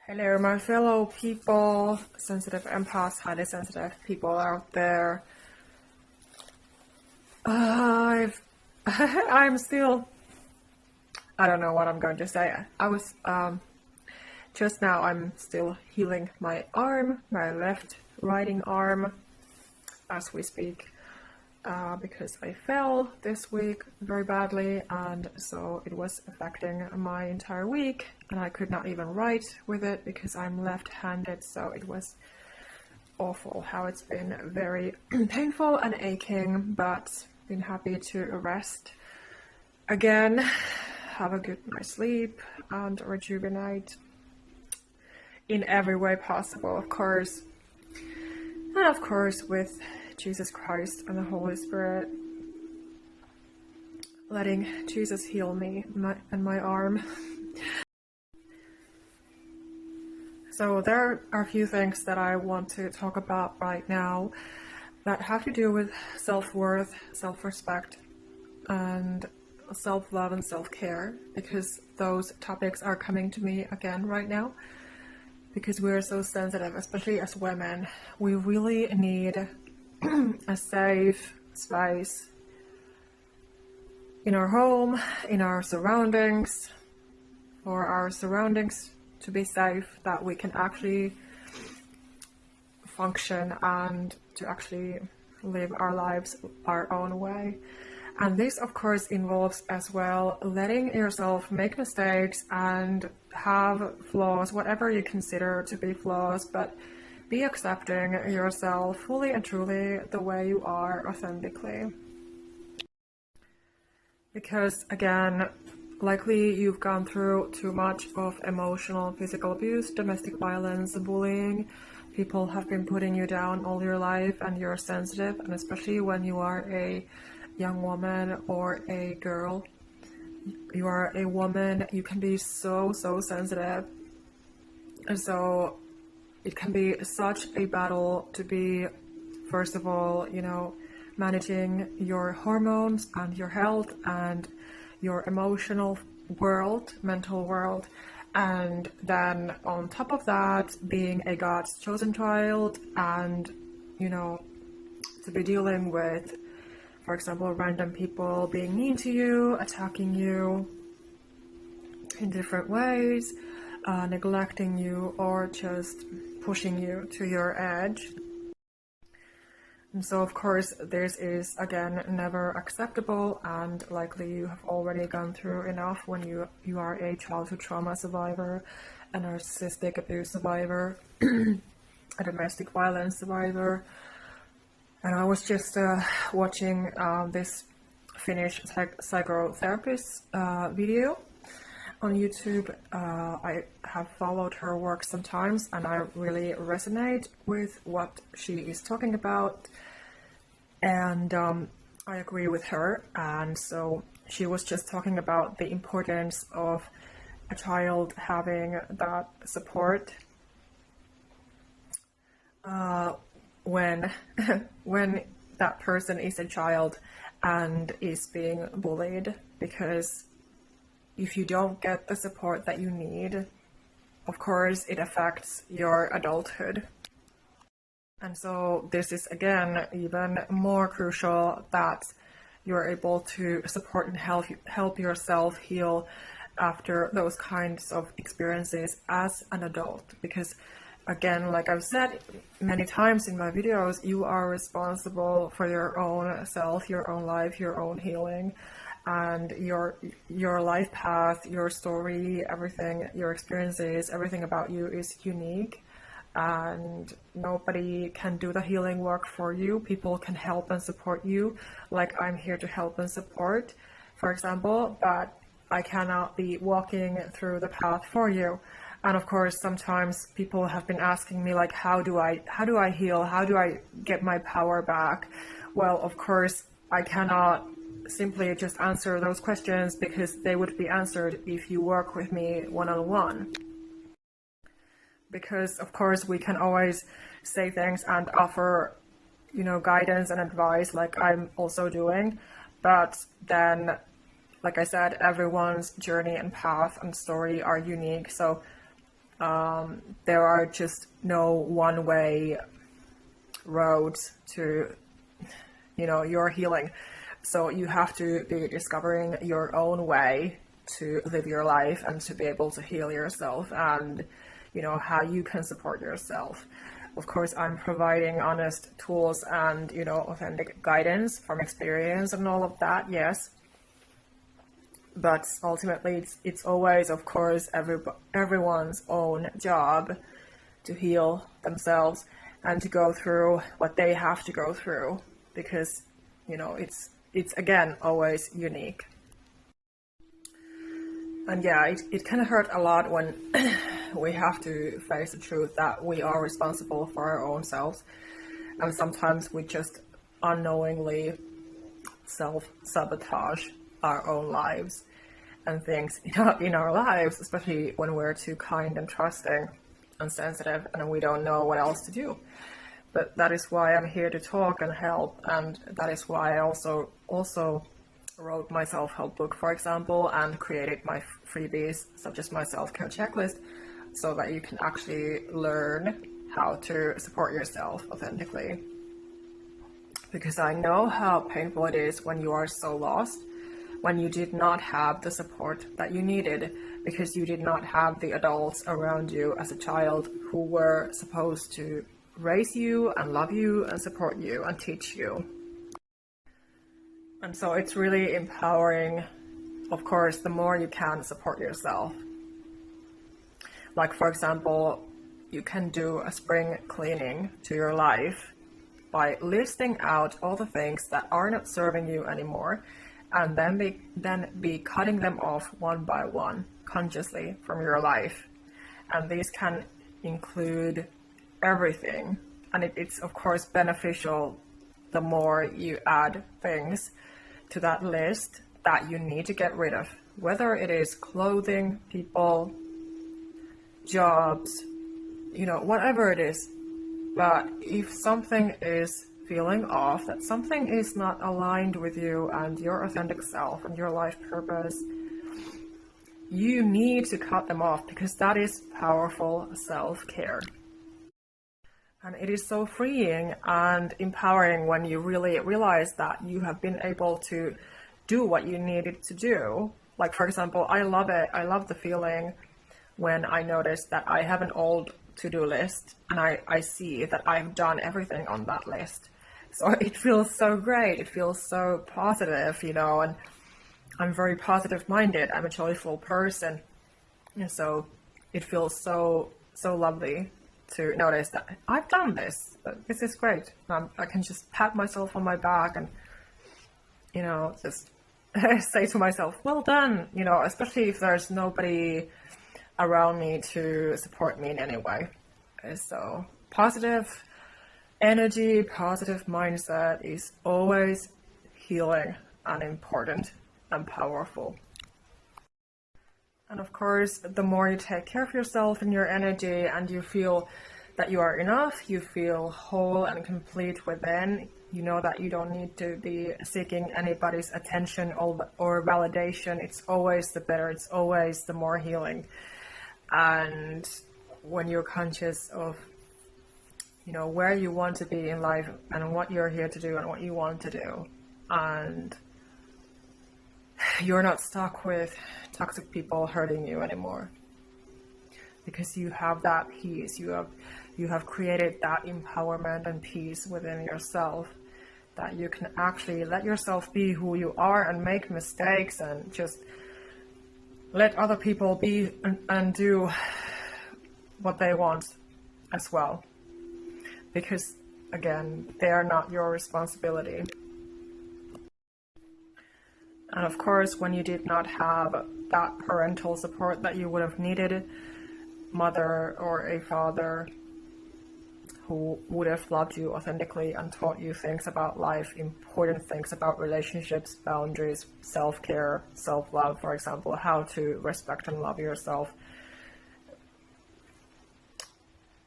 Hello, my fellow people, sensitive empaths, highly sensitive people out there. I'm still, I don't know what I'm going to say. Just now I'm still healing my arm, my left riding arm, as we speak. Because I fell this week very badly, and so it was affecting my entire week, and I could not even write with it because I'm left-handed, so it was awful how it's been very painful and aching, but been happy to rest again, have a good night's sleep, and rejuvenate in every way possible, of course. And of course with Jesus Christ and the Holy Spirit, letting Jesus heal me and my arm. So there are a few things that I want to talk about right now that have to do with self-worth, self-respect, and self-love and self-care, because those topics are coming to me again right now, because we're so sensitive, especially as women. We really need a safe space in our home, in our surroundings, for our surroundings to be safe, that we can actually function and to actually live our lives our own way. And this, of course, involves as well letting yourself make mistakes and have flaws, whatever you consider to be flaws, but be accepting yourself fully and truly the way you are, authentically. Because again, likely you've gone through too much of emotional, physical abuse, domestic violence, bullying. People have been putting you down all your life, and you're sensitive, and especially when you are a young woman or a girl, you are a woman, you can be so sensitive. And so it can be such a battle to be, first of all, managing your hormones and your health and your emotional world, mental world, and then on top of that, being a God's chosen child, and to be dealing with, for example, random people being mean to you, attacking you in different ways, neglecting you, or just pushing you to your edge. And so, of course, this is, again, never acceptable, and likely you have already gone through enough when you are a childhood trauma survivor, a narcissistic abuse survivor, a domestic violence survivor. And I was just watching this Finnish psychotherapist video on YouTube. I have followed her work sometimes, and I really resonate with what she is talking about, and I agree with her. And so she was just talking about the importance of a child having that support when when that person is a child and is being bullied, because if you don't get the support that you need, of course, it affects your adulthood. And so this is, again, even more crucial that you're able to support and help yourself heal after those kinds of experiences as an adult. Because, again, like I've said many times in my videos, you are responsible for your own self, your own life, your own healing. And your life path, your story, everything, your experiences, everything about you is unique, and nobody can do the healing work for you. People can help and support you, like I'm here to help and support, for example, but I cannot be walking through the path for you. And of course, sometimes people have been asking me, like, how do I heal? How do I get my power back? Well, of course, I cannot simply just answer those questions, because they would be answered if you work with me one-on-one. Because of course we can always say things and offer, guidance and advice, like I'm also doing, but then, like I said, everyone's journey and path and story are unique. So There are just no one-way roads to, your healing. So you have to be discovering your own way to live your life and to be able to heal yourself, and how you can support yourself. Of course, I'm providing honest tools and authentic guidance from experience and all of that, yes. But ultimately, it's always, of course, everyone's own job to heal themselves and to go through what they have to go through, because it's again always unique. And yeah, it can hurt a lot when we have to face the truth that we are responsible for our own selves, and sometimes we just unknowingly self-sabotage our own lives and things in our lives, especially when we're too kind and trusting and sensitive and we don't know what else to do. But that is why I'm here to talk and help, and that is why I also wrote my self-help book, for example, and created my freebies such as my self-care checklist, so that you can actually learn how to support yourself authentically. Because I know how painful it is when you are so lost, when you did not have the support that you needed, because you did not have the adults around you as a child who were supposed to raise you and love you and support you and teach you. And so it's really empowering, of course, the more you can support yourself. Like, for example, you can do a spring cleaning to your life by listing out all the things that are not serving you anymore, and then be cutting them off one by one consciously from your life. And these can include everything, and it's of course beneficial the more you add things to that list that you need to get rid of, whether it is clothing, people, jobs, whatever it is. But if something is feeling off, that something is not aligned with you and your authentic self and your life purpose, you need to cut them off, because that is powerful self-care. And it is so freeing and empowering when you really realize that you have been able to do what you needed to do. Like, for example, I love it. I love the feeling when I notice that I have an old to-do list and I see that I've done everything on that list. So it feels so great. It feels so positive, and I'm very positive minded. I'm a joyful person. And so it feels so lovely to notice that I've done this. This is great. I can just pat myself on my back and, just say to myself, well done, especially if there's nobody around me to support me in any way. So positive energy, positive mindset is always healing and important and powerful. And of course, the more you take care of yourself and your energy, and you feel that you are enough, you feel whole and complete within, you know that you don't need to be seeking anybody's attention or validation. It's always the better, it's always the more healing. And when you're conscious of, where you want to be in life and what you're here to do and what you want to do, and you're not stuck with toxic people hurting you anymore, because you have that peace, you have created that empowerment and peace within yourself, that you can actually let yourself be who you are and make mistakes and just let other people be and do what they want as well, because again, they are not your responsibility. And of course, when you did not have that parental support that you would have needed, mother or a father who would have loved you authentically and taught you things about life, important things about relationships, boundaries, self-care, self-love, for example, how to respect and love yourself.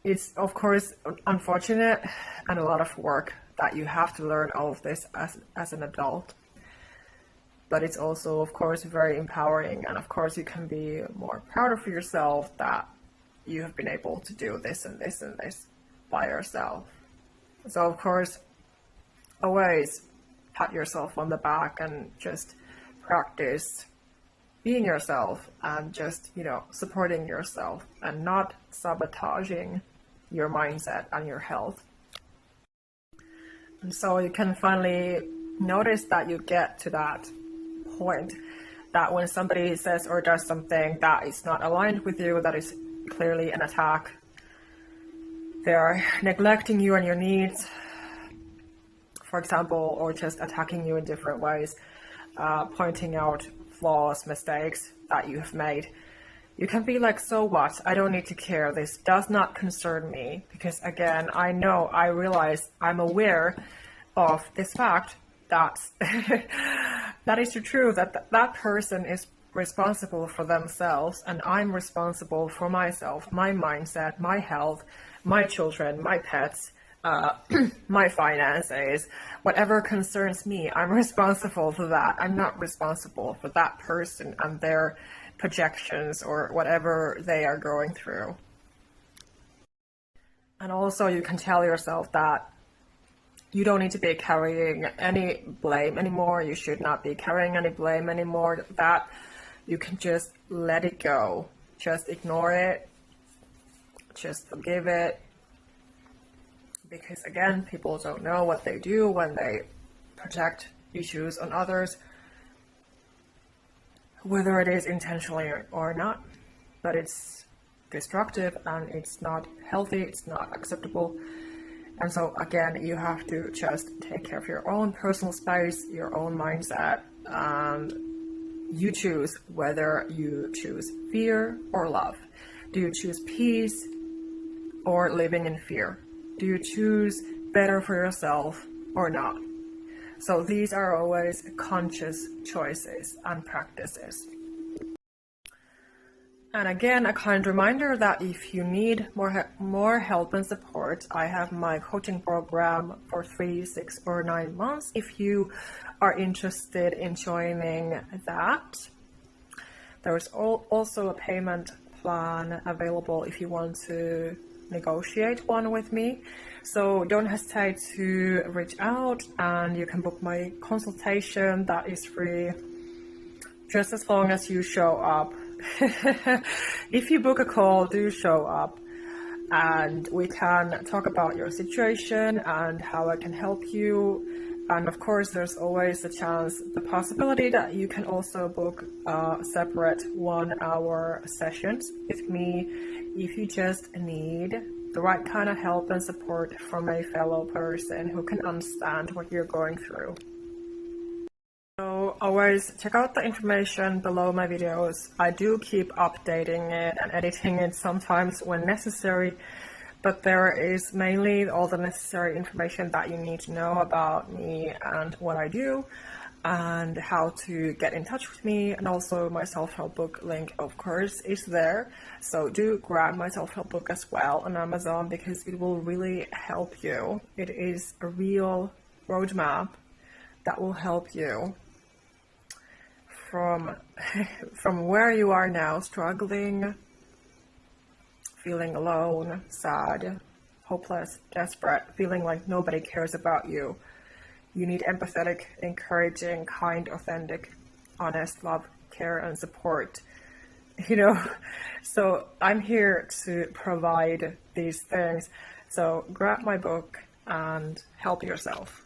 It's, of course, unfortunate and a lot of work that you have to learn all of this as an adult. But it's also, of course, very empowering. And of course, you can be more proud of yourself that you have been able to do this and this and this by yourself. So of course, always pat yourself on the back and just practice being yourself and just, supporting yourself and not sabotaging your mindset and your health. And so you can finally notice that you get to that point that when somebody says or does something that is not aligned with you, that is clearly an attack, they are neglecting you and your needs, for example, or just attacking you in different ways, pointing out flaws, mistakes that you have made. You can be like, so what? I don't need to care. This does not concern me. Because again, I realize, I'm aware of this fact that that is true, that person is responsible for themselves, and I'm responsible for myself, my mindset, my health, my children, my pets, my finances, whatever concerns me, I'm responsible for that. I'm not responsible for that person and their projections or whatever they are going through. And also you can tell yourself that you don't need to be carrying any blame anymore. You should not be carrying any blame anymore. That you can just let it go. Just ignore it. Just forgive it. Because again, people don't know what they do when they project issues on others, whether it is intentionally or not. But it's destructive and it's not healthy, it's not acceptable. And so again, you have to just take care of your own personal space, your own mindset, and you choose whether you choose fear or love. Do you choose peace or living in fear? Do you choose better for yourself or not? So these are always conscious choices and practices. And again, a kind reminder that if you need more help and support, I have my coaching program for 3, 6, or 9 months. If you are interested in joining that, there's also a payment plan available if you want to negotiate one with me. So don't hesitate to reach out, and you can book my consultation. That is free, just as long as you show up. If you book a call, do show up, and we can talk about your situation and how I can help you. And of course, there's always the possibility that you can also book separate 1-hour sessions with me if you just need the right kind of help and support from a fellow person who can understand what you're going through. So always check out the information below my videos. I do keep updating it and editing it sometimes when necessary, but there is mainly all the necessary information that you need to know about me and what I do and how to get in touch with me. And also my self-help book link, of course, is there. So do grab my self-help book as well on Amazon, because it will really help you. It is a real roadmap that will help you from where you are now, struggling, feeling alone, sad, hopeless, desperate, feeling like nobody cares about you. You need empathetic, encouraging, kind, authentic, honest love, care, and support. So I'm here to provide these things. So grab my book and help yourself.